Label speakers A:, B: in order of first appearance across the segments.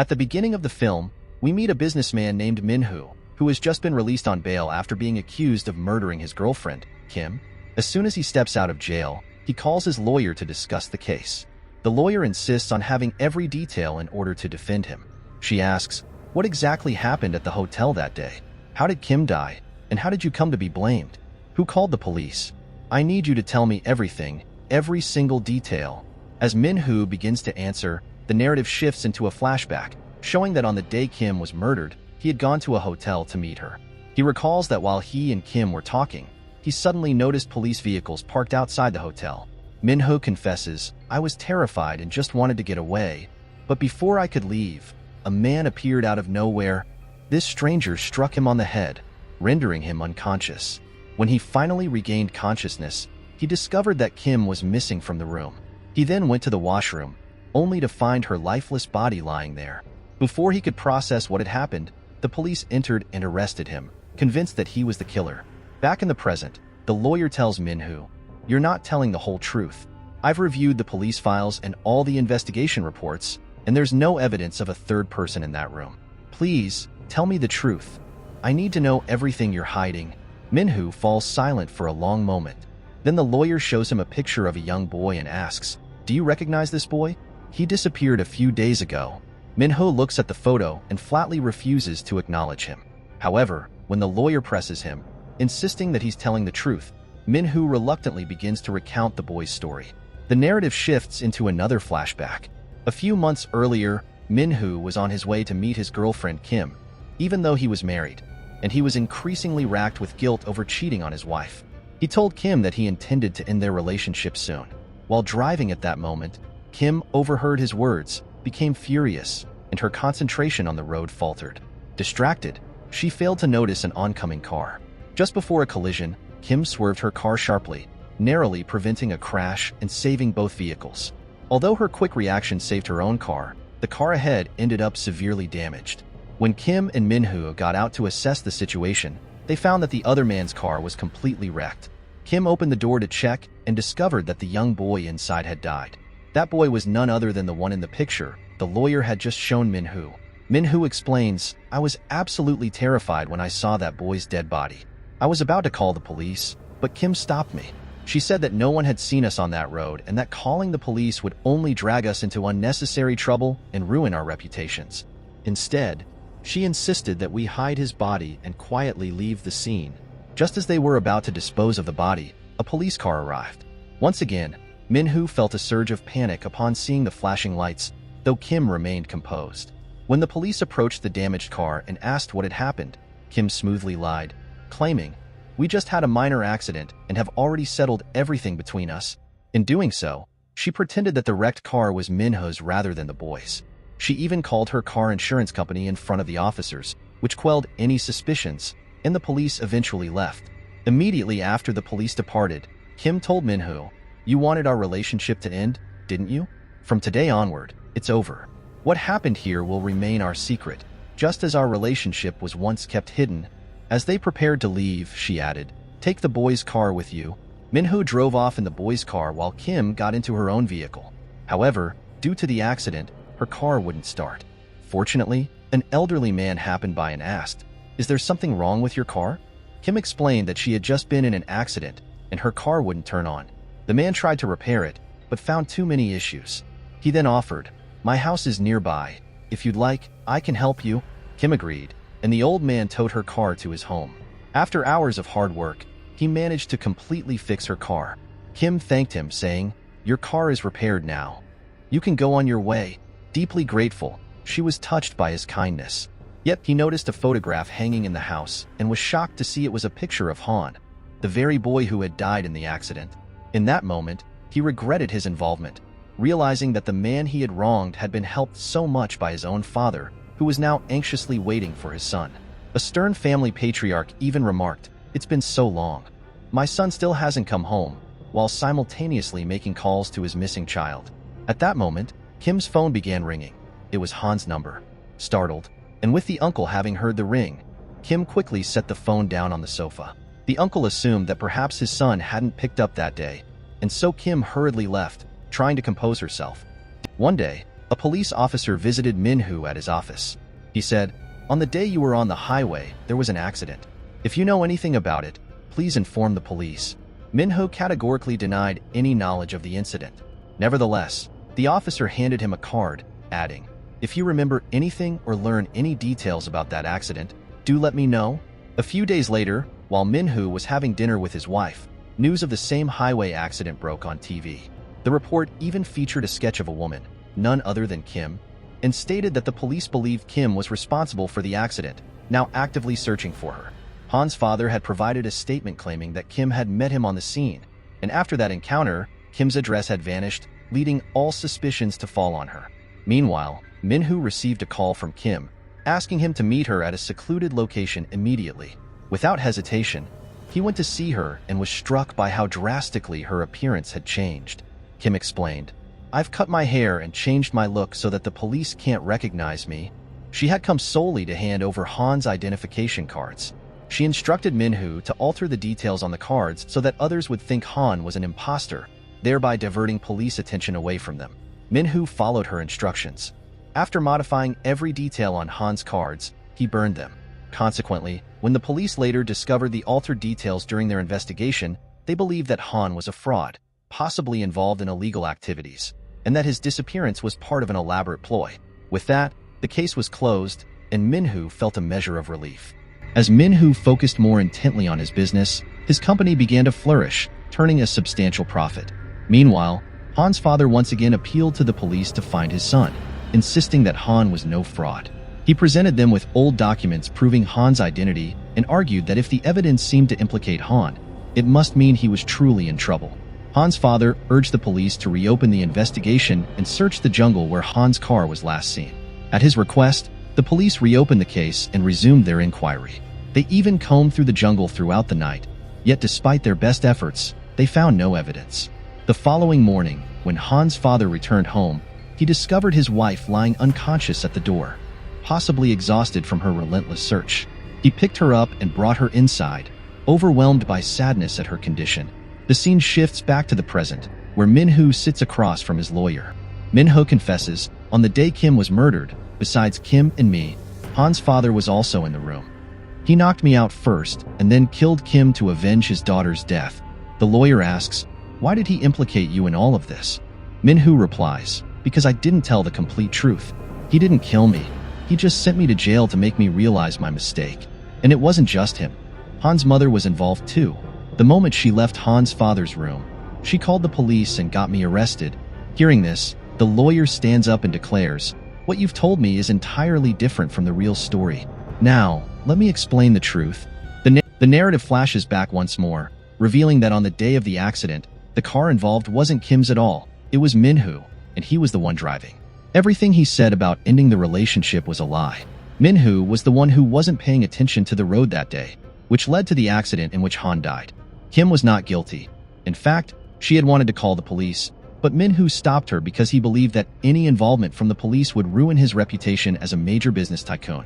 A: At the beginning of the film, we meet a businessman named Min-Hoo, who has just been released on bail after being accused of murdering his girlfriend, Kim. As soon as he steps out of jail, he calls his lawyer to discuss the case. The lawyer insists on having every detail in order to defend him. She asks, "What exactly happened at the hotel that day? How did Kim die? And how did you come to be blamed? Who called the police? I need you to tell me everything, every single detail." As Min-Hoo begins to answer, the narrative shifts into a flashback, showing that on the day Kim was murdered, he had gone to a hotel to meet her. He recalls that while he and Kim were talking, he suddenly noticed police vehicles parked outside the hotel. Min-Hoo confesses, "I was terrified and just wanted to get away, but before I could leave, a man appeared out of nowhere. This stranger struck him on the head, rendering him unconscious. When he finally regained consciousness, he discovered that Kim was missing from the room. He then went to the washroom, only to find her lifeless body lying there. Before he could process what had happened, the police entered and arrested him, convinced that he was the killer." Back in the present, the lawyer tells Min-Hoo, "You're not telling the whole truth. I've reviewed the police files and all the investigation reports, and there's no evidence of a third person in that room. Please, tell me the truth. I need to know everything you're hiding." Min-Hoo falls silent for a long moment. Then the lawyer shows him a picture of a young boy and asks, "Do you recognize this boy? He disappeared a few days ago." Min-Hoo looks at the photo and flatly refuses to acknowledge him. However, when the lawyer presses him, insisting that he's telling the truth, Min-Hoo reluctantly begins to recount the boy's story. The narrative shifts into another flashback. A few months earlier, Min-Hoo was on his way to meet his girlfriend Kim, even though he was married, and he was increasingly racked with guilt over cheating on his wife. He told Kim that he intended to end their relationship soon. While driving at that moment, Kim overheard his words, became furious, and her concentration on the road faltered. Distracted, she failed to notice an oncoming car. Just before a collision, Kim swerved her car sharply, narrowly preventing a crash and saving both vehicles. Although her quick reaction saved her own car, the car ahead ended up severely damaged. When Kim and Min-Hoo got out to assess the situation, they found that the other man's car was completely wrecked. Kim opened the door to check and discovered that the young boy inside had died. That boy was none other than the one in the picture the lawyer had just shown Min-Hoo. Min-Hoo explains, "I was absolutely terrified when I saw that boy's dead body. I was about to call the police, but Kim stopped me. She said that no one had seen us on that road and that calling the police would only drag us into unnecessary trouble and ruin our reputations. Instead, she insisted that we hide his body and quietly leave the scene." Just as they were about to dispose of the body, a police car arrived. Once again, Min-Hoo felt a surge of panic upon seeing the flashing lights, though Kim remained composed. When the police approached the damaged car and asked what had happened, Kim smoothly lied, claiming, "We just had a minor accident and have already settled everything between us." In doing so, she pretended that the wrecked car was Min-Hoo's rather than the boy's. She even called her car insurance company in front of the officers, which quelled any suspicions, and the police eventually left. Immediately after the police departed, Kim told Min-Hoo, "You wanted our relationship to end, didn't you? From today onward, it's over. What happened here will remain our secret, just as our relationship was once kept hidden." As they prepared to leave, she added, "Take the boy's car with you." Min-Hoo drove off in the boy's car while Kim got into her own vehicle. However, due to the accident, her car wouldn't start. Fortunately, an elderly man happened by and asked, "Is there something wrong with your car?" Kim explained that she had just been in an accident and her car wouldn't turn on. The man tried to repair it, but found too many issues. He then offered, "My house is nearby. If you'd like, I can help you." Kim agreed, and the old man towed her car to his home. After hours of hard work, he managed to completely fix her car. Kim thanked him, saying, "Your car is repaired now. You can go on your way." Deeply grateful, she was touched by his kindness. Yet he noticed a photograph hanging in the house and was shocked to see it was a picture of Han, the very boy who had died in the accident. In that moment, he regretted his involvement, realizing that the man he had wronged had been helped so much by his own father, who was now anxiously waiting for his son. A stern family patriarch even remarked, "It's been so long. My son still hasn't come home," while simultaneously making calls to his missing child. At that moment, Kim's phone began ringing. It was Han's number. Startled, and with the uncle having heard the ring, Kim quickly set the phone down on the sofa. The uncle assumed that perhaps his son hadn't picked up that day, and so Kim hurriedly left, trying to compose herself. One day, A police officer visited Minhu at his office. He said, "On the day you were on the highway, there was an accident. If you know anything about it, please inform the police." Minhu categorically denied any knowledge of the incident. Nevertheless, the officer handed him a card, adding, "If you remember anything or learn any details about that accident, do let me know." A few days later, while Minhu was having dinner with his wife, news of the same highway accident broke on TV. The report even featured a sketch of a woman, none other than Kim, and stated that the police believed Kim was responsible for the accident, now actively searching for her. Han's father had provided a statement claiming that Kim had met him on the scene, and after that encounter, Kim's address had vanished, leading all suspicions to fall on her. Meanwhile, Minhu received a call from Kim, asking him to meet her at a secluded location immediately. Without hesitation, he went to see her and was struck by how drastically her appearance had changed. Kim explained, "I've cut my hair and changed my look so that the police can't recognize me." She had come solely to hand over Han's identification cards. She instructed Minhu to alter the details on the cards so that others would think Han was an imposter, thereby diverting police attention away from them. Minhu followed her instructions. After modifying every detail on Han's cards, he burned them. Consequently, when the police later discovered the altered details during their investigation, they believed that Han was a fraud, possibly involved in illegal activities, and that his disappearance was part of an elaborate ploy. With that, the case was closed, and Minhu felt a measure of relief. As Minhu focused more intently on his business, his company began to flourish, turning a substantial profit. Meanwhile, Han's father once again appealed to the police to find his son, insisting that Han was no fraud. He presented them with old documents proving Han's identity and argued that if the evidence seemed to implicate Han, it must mean he was truly in trouble. Han's father urged the police to reopen the investigation and search the jungle where Han's car was last seen. At his request, the police reopened the case and resumed their inquiry. They even combed through the jungle throughout the night, yet despite their best efforts, they found no evidence. The following morning, when Han's father returned home, he discovered his wife lying unconscious at the door, possibly exhausted from her relentless search. He picked her up and brought her inside, overwhelmed by sadness at her condition. The scene shifts back to the present, where Minhu sits across from his lawyer. Minhu confesses, "On the day Kim was murdered, besides Kim and me, Han's father was also in the room. He knocked me out first and then killed Kim to avenge his daughter's death." The lawyer asks, "Why did he implicate you in all of this?" Minhu replies, "Because I didn't tell the complete truth. He didn't kill me. He just sent me to jail to make me realize my mistake. And it wasn't just him. Han's mother was involved too. The moment she left Han's father's room, she called the police and got me arrested." Hearing this, the lawyer stands up and declares, "What you've told me is entirely different from the real story. Now, let me explain the truth." The narrative flashes back once more, revealing that on the day of the accident, the car involved wasn't Kim's at all. It was Minhu, and he was the one driving. Everything he said about ending the relationship was a lie. Minhu was the one who wasn't paying attention to the road that day, which led to the accident in which Han died. Kim was not guilty. In fact, she had wanted to call the police, but Minhu stopped her because he believed that any involvement from the police would ruin his reputation as a major business tycoon.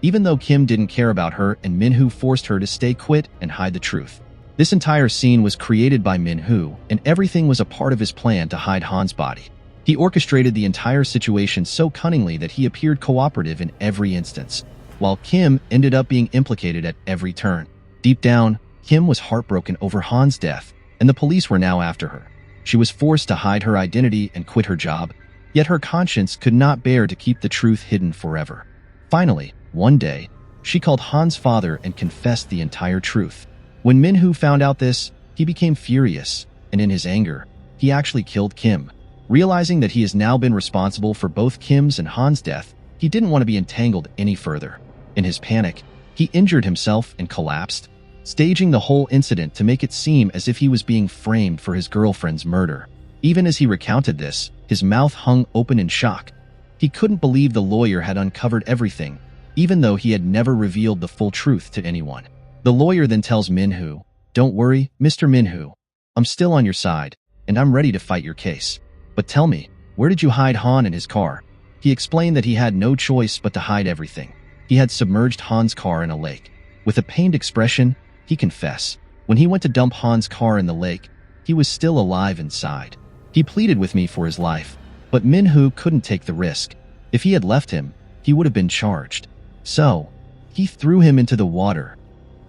A: Even though Kim didn't care about her, and Minhu forced her to stay quit and hide the truth. This entire scene was created by Minhu, and everything was a part of his plan to hide Han's body. He orchestrated the entire situation so cunningly that he appeared cooperative in every instance, while Kim ended up being implicated at every turn. Deep down, Kim was heartbroken over Han's death, and the police were now after her. She was forced to hide her identity and quit her job, yet her conscience could not bear to keep the truth hidden forever. Finally, one day, she called Han's father and confessed the entire truth. When Minhu found out this, he became furious, and in his anger, he actually killed Kim. Realizing that he has now been responsible for both Kim's and Han's death, he didn't want to be entangled any further. In his panic, he injured himself and collapsed, staging the whole incident to make it seem as if he was being framed for his girlfriend's murder. Even as he recounted this, his mouth hung open in shock. He couldn't believe the lawyer had uncovered everything, even though he had never revealed the full truth to anyone. The lawyer then tells Minhu, "Don't worry, Mr. Minhu. I'm still on your side, and I'm ready to fight your case. But tell me, where did you hide Han in his car?" He explained that he had no choice but to hide everything. He had submerged Han's car in a lake. With a pained expression, he confessed, when he went to dump Han's car in the lake, he was still alive inside. He pleaded with me for his life. But Minhu couldn't take the risk. If he had left him, he would have been charged. So, he threw him into the water,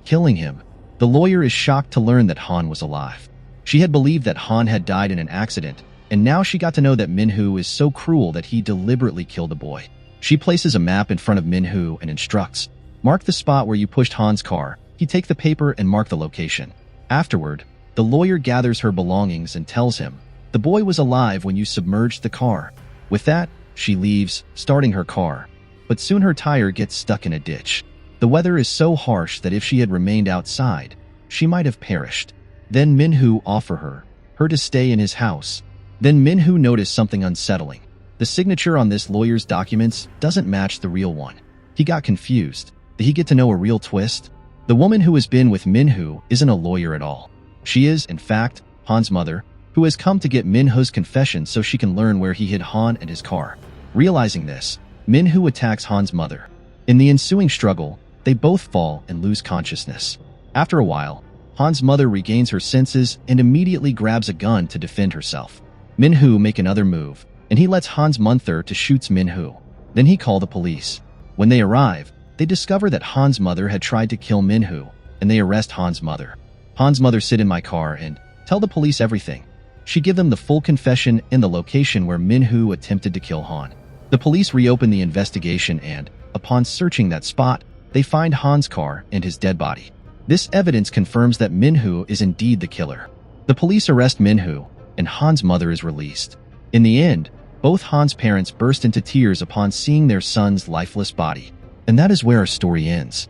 A: killing him. The lawyer is shocked to learn that Han was alive. She had believed that Han had died in an accident, and now she got to know that Minhu is so cruel that he deliberately killed a boy. She places a map in front of Minhu and instructs, "Mark the spot where you pushed Han's car." He takes the paper and mark the location. Afterward, the lawyer gathers her belongings and tells him, "The boy was alive when you submerged the car." With that, she leaves, starting her car. But soon her tire gets stuck in a ditch. The weather is so harsh that if she had remained outside, she might have perished. Then Minhu offered her to stay in his house. Then Minhu noticed something unsettling. The signature on this lawyer's documents doesn't match the real one. He got confused. Did he get to know a real twist? The woman who has been with Minhu isn't a lawyer at all. She is, in fact, Han's mother, who has come to get Minhu's confession so she can learn where he hid Han and his car. Realizing this, Minhu attacks Han's mother. In the ensuing struggle, they both fall and lose consciousness. After a while, Han's mother regains her senses and immediately grabs a gun to defend herself. Minhu makes another move, and he lets Han's mother to shoot Minhu. Then he calls the police. When they arrive, they discover that Han's mother had tried to kill Minhu, and they arrest Han's mother. Han's mother sit in my car and tell the police everything. She give them the full confession and the location where Minhu attempted to kill Han. The police reopen the investigation and, upon searching that spot, they find Han's car and his dead body. This evidence confirms that Minhu is indeed the killer. The police arrest Minhu, and Han's mother is released. In the end, both Han's parents burst into tears upon seeing their son's lifeless body. And that is where our story ends.